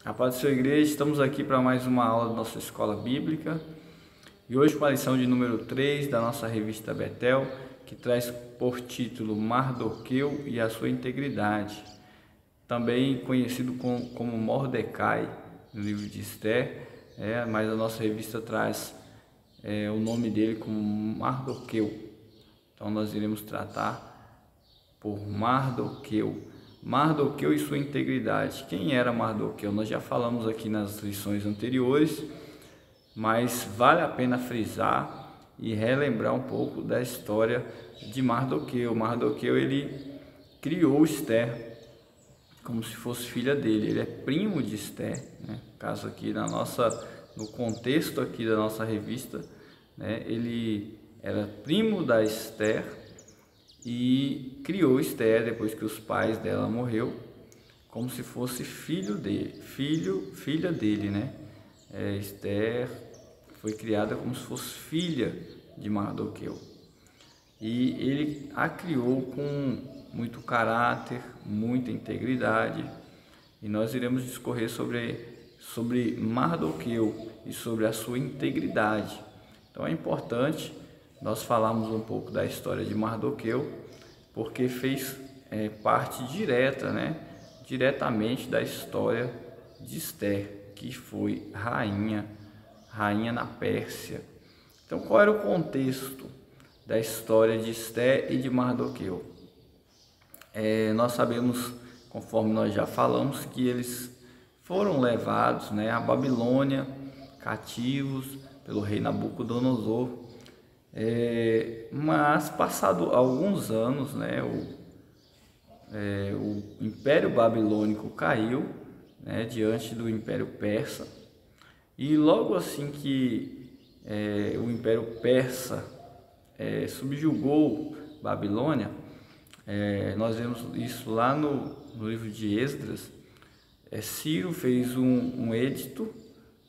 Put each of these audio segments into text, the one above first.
A paz do Senhor, igreja, estamos aqui para mais uma aula da nossa escola bíblica e hoje com a lição de número 3 da nossa revista Betel, que traz por título Mardoqueu e a sua integridade, também conhecido como Mordecai no livro de Esther, mas a nossa revista traz o nome dele como Mardoqueu. Então nós iremos tratar por Mardoqueu. Mardoqueu e sua integridade. Quem era Mardoqueu? Nós já falamos aqui nas lições anteriores, mas vale a pena frisar e relembrar um pouco da história de Mardoqueu. Mardoqueu, ele criou Esther como se fosse filha dele. Ele é primo de Esther, né? No caso aqui no contexto aqui da nossa revista, né? Ele era primo da Esther e criou Esther depois que os pais dela morreu, como se fosse filha dele, né? Esther foi criada como se fosse filha de Mardoqueu. E ele a criou com muito caráter, muita integridade. E nós iremos discorrer sobre Mardoqueu e sobre a sua integridade. Então é importante nós falarmos um pouco da história de Mardoqueu, porque fez parte direta, né, diretamente da história de Esther, que foi rainha na Pérsia. Então, qual era o contexto da história de Esther e de Mardoqueu? Nós sabemos, conforme nós já falamos, que eles foram levados, né, à Babilônia, cativos pelo rei Nabucodonosor. Mas passado alguns anos, né, o Império Babilônico caiu, né, diante do Império Persa, e logo assim que o Império Persa subjugou Babilônia, nós vemos isso lá no livro de Esdras. Ciro fez um edito,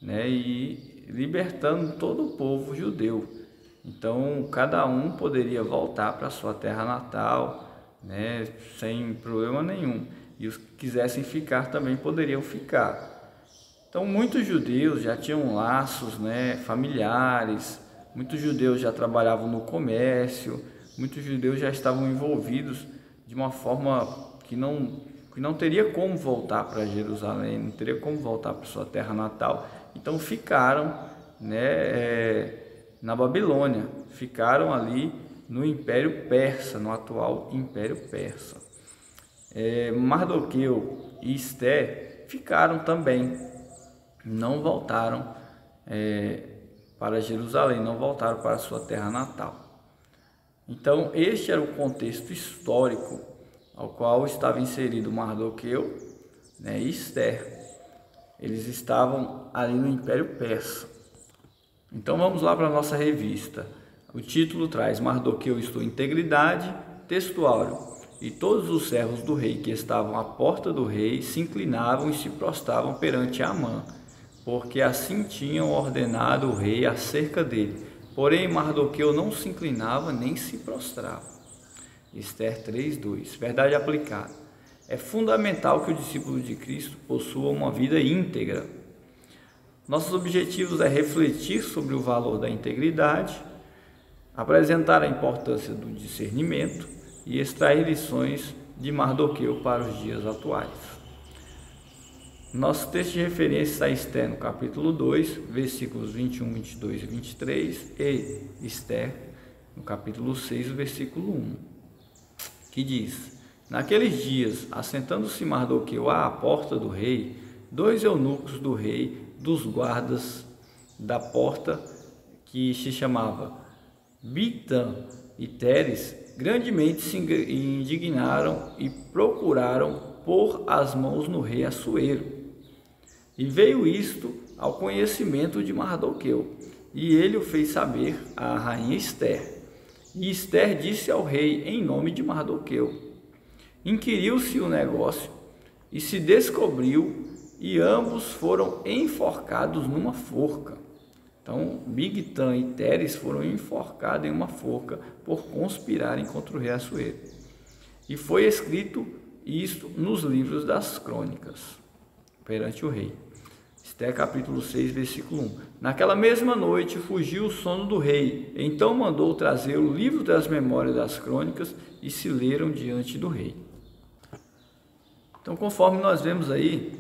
né, e libertando todo o povo judeu. Então, cada um poderia voltar para sua terra natal, né, sem problema nenhum. E os que quisessem ficar também poderiam ficar. Então, muitos judeus já tinham laços, né, familiares, muitos judeus já trabalhavam no comércio, muitos judeus já estavam envolvidos de uma forma que não teria como voltar para Jerusalém, não teria como voltar para sua terra natal. Então, ficaram, né, na Babilônia, ficaram ali no Império Persa, no atual Império Persa. Mardoqueu e Esther ficaram também, não voltaram para Jerusalém, não voltaram para sua terra natal. Então, este era o contexto histórico ao qual estava inserido Mardoqueu, né, e Esther. Eles estavam ali no Império Persa. Então vamos lá para a nossa revista. O título traz Mardoqueu e sua integridade, textual. E todos os servos do rei que estavam à porta do rei se inclinavam e se prostravam perante Amã, porque assim tinham ordenado o rei acerca dele. Porém Mardoqueu não se inclinava nem se prostrava. Esther 3:2. Verdade aplicada. É fundamental que o discípulo de Cristo possua uma vida íntegra. Nossos objetivos é refletir sobre o valor da integridade, apresentar a importância do discernimento e extrair lições de Mardoqueu para os dias atuais. Nosso texto de referência está em Esther no capítulo 2, versículos 21, 22 e 23, e Esther no capítulo 6, versículo 1, que diz: Naqueles dias, assentando-se Mardoqueu à porta do rei, 2 eunucos do rei, dos guardas da porta, que se chamava Bigtã e Teres, grandemente se indignaram e procuraram pôr as mãos no rei Assuero. E veio isto ao conhecimento de Mardoqueu, e ele o fez saber à rainha Esther. E Esther disse ao rei em nome de Mardoqueu. Inquiriu-se o negócio e se descobriu, e ambos foram enforcados numa forca. Então, Bigtã e Teres foram enforcados em uma forca por conspirarem contra o rei Assuero. E foi escrito isto nos livros das crônicas. perante o rei. Esté capítulo 6, versículo 1. Naquela mesma noite fugiu o sono do rei, então mandou trazer o livro das memórias das crônicas e se leram diante do rei. Então, conforme nós vemos aí,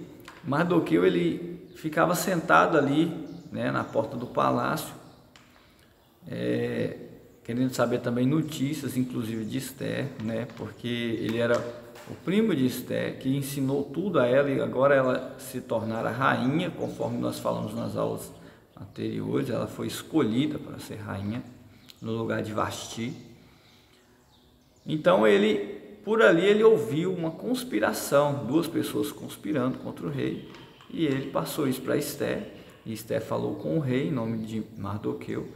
Mardoqueu ele ficava sentado ali, né, na porta do palácio, querendo saber também notícias, inclusive de Esther, né, porque ele era o primo de Esther, que ensinou tudo a ela, e agora ela se tornara rainha, conforme nós falamos nas aulas anteriores. Ela foi escolhida para ser rainha no lugar de Vasti. Então por ali ele ouviu uma conspiração, duas pessoas conspirando contra o rei, e ele passou isso para Esther, e Esther falou com o rei em nome de Mardoqueu,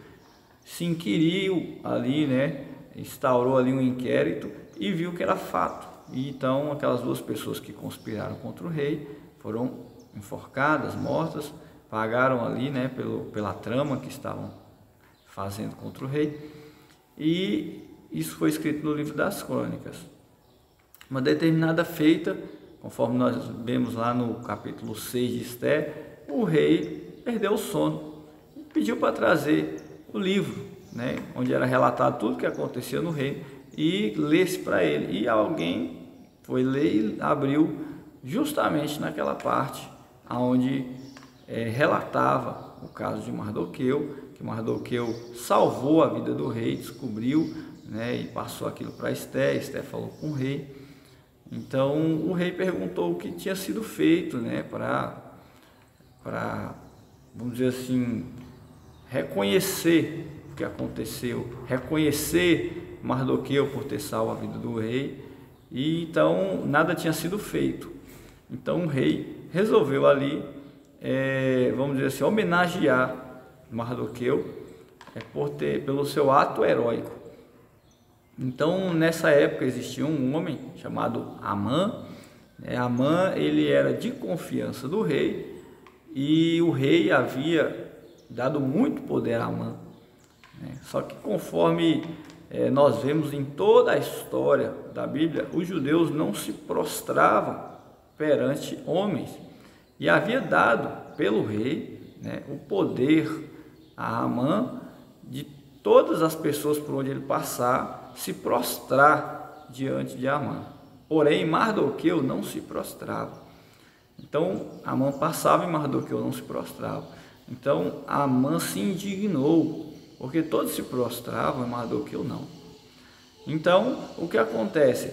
se inquiriu ali, né, instaurou ali um inquérito e viu que era fato. E então aquelas duas pessoas que conspiraram contra o rei foram enforcadas, mortas, pagaram ali, né, pela trama que estavam fazendo contra o rei. E isso foi escrito no livro das crônicas. Uma determinada feita, conforme nós vemos lá no capítulo 6 de Esther, o rei perdeu o sono e pediu para trazer o livro, né, onde era relatado tudo o que acontecia no reino, e lesse para ele. E alguém foi ler e abriu justamente naquela parte onde relatava o caso de Mardoqueu, que Mardoqueu salvou a vida do rei, descobriu, né, e passou aquilo para Esther. Esther falou com o rei. Então o rei perguntou o que tinha sido feito, né, para, vamos dizer assim, reconhecer o que aconteceu, reconhecer Mardoqueu por ter salvo a vida do rei. E então nada tinha sido feito. Então o rei resolveu ali, vamos dizer assim, homenagear Mardoqueu pelo seu ato heróico. Então nessa época existia um homem chamado Amã. Amã, ele era de confiança do rei, e o rei havia dado muito poder a Amã. Só que conforme nós vemos em toda a história da Bíblia, os judeus não se prostravam perante homens, e havia dado pelo rei, né, o poder a Amã de todas as pessoas por onde ele passar se prostrar diante de Amã. Porém, Mardoqueu não se prostrava. Então Amã passava e Mardoqueu não se prostrava. Então Amã se indignou, porque todos se prostravam e Mardoqueu não. Então o que acontece?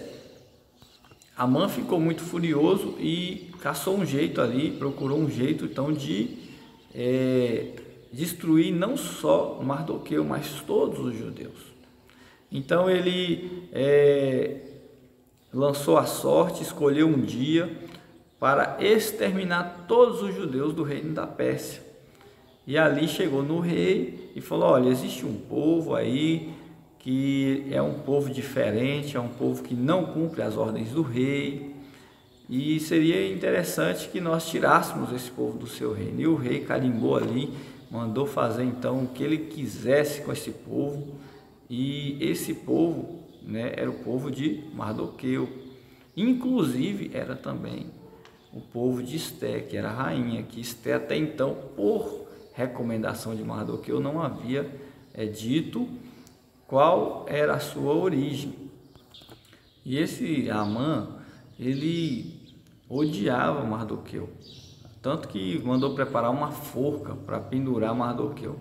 Amã ficou muito furioso e caçou um jeito ali, procurou um jeito então de destruir não só Mardoqueu, mas todos os judeus. Então ele lançou a sorte, escolheu um dia para exterminar todos os judeus do reino da Pérsia. E ali chegou no rei e falou: olha, existe um povo aí que é um povo diferente, é um povo que não cumpre as ordens do rei, e seria interessante que nós tirássemos esse povo do seu reino. E o rei carimbou ali, mandou fazer então o que ele quisesse com esse povo, e esse povo, né, era o povo de Mardoqueu. Inclusive era também o povo de Esther, que era a rainha, que Esther até então, por recomendação de Mardoqueu, não havia dito qual era a sua origem. E esse Amã, ele odiava Mardoqueu, tanto que mandou preparar uma forca para pendurar Mardoqueu.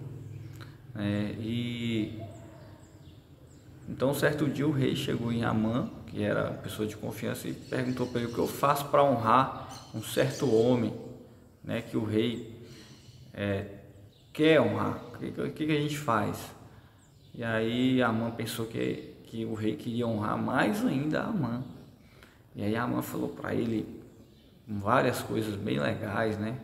Então certo dia o rei chegou em Amã, que era uma pessoa de confiança, e perguntou para ele: o que eu faço para honrar um certo homem, né, que o rei quer honrar? O que a gente faz? E aí Amã pensou que o rei queria honrar mais ainda a Amã. E aí Amã falou para ele várias coisas bem legais, né?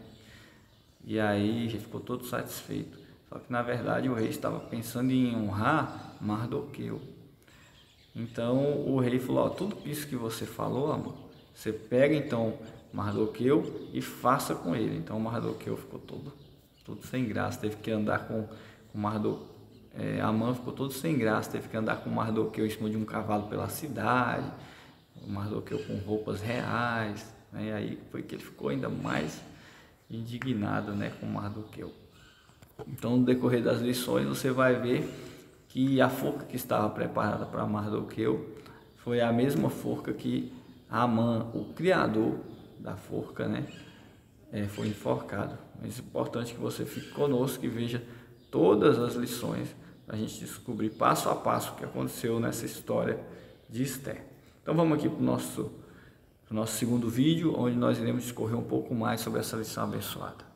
E aí ele ficou todo satisfeito. Só que na verdade o rei estava pensando em honrar Mardoqueu. Então o rei falou: ó, tudo isso que você falou, Amã, você pega então Mardoqueu e faça com ele. Então Mardoqueu ficou todo sem graça, teve que andar com Mardoqueu. Amã ficou todo sem graça, teve que andar com Mardoqueu em cima de um cavalo pela cidade, Mardoqueu com roupas reais, né? E aí foi que ele ficou ainda mais indignado, né, com Mardoqueu. Então, no decorrer das lições, você vai ver que a forca que estava preparada para Mardoqueu foi a mesma forca que Amã, o criador da forca, né, foi enforcado. Mas é importante que você fique conosco e veja todas as lições para a gente descobrir passo a passo o que aconteceu nessa história de Esther. Então vamos aqui para o nosso segundo vídeo, onde nós iremos discorrer um pouco mais sobre essa lição abençoada.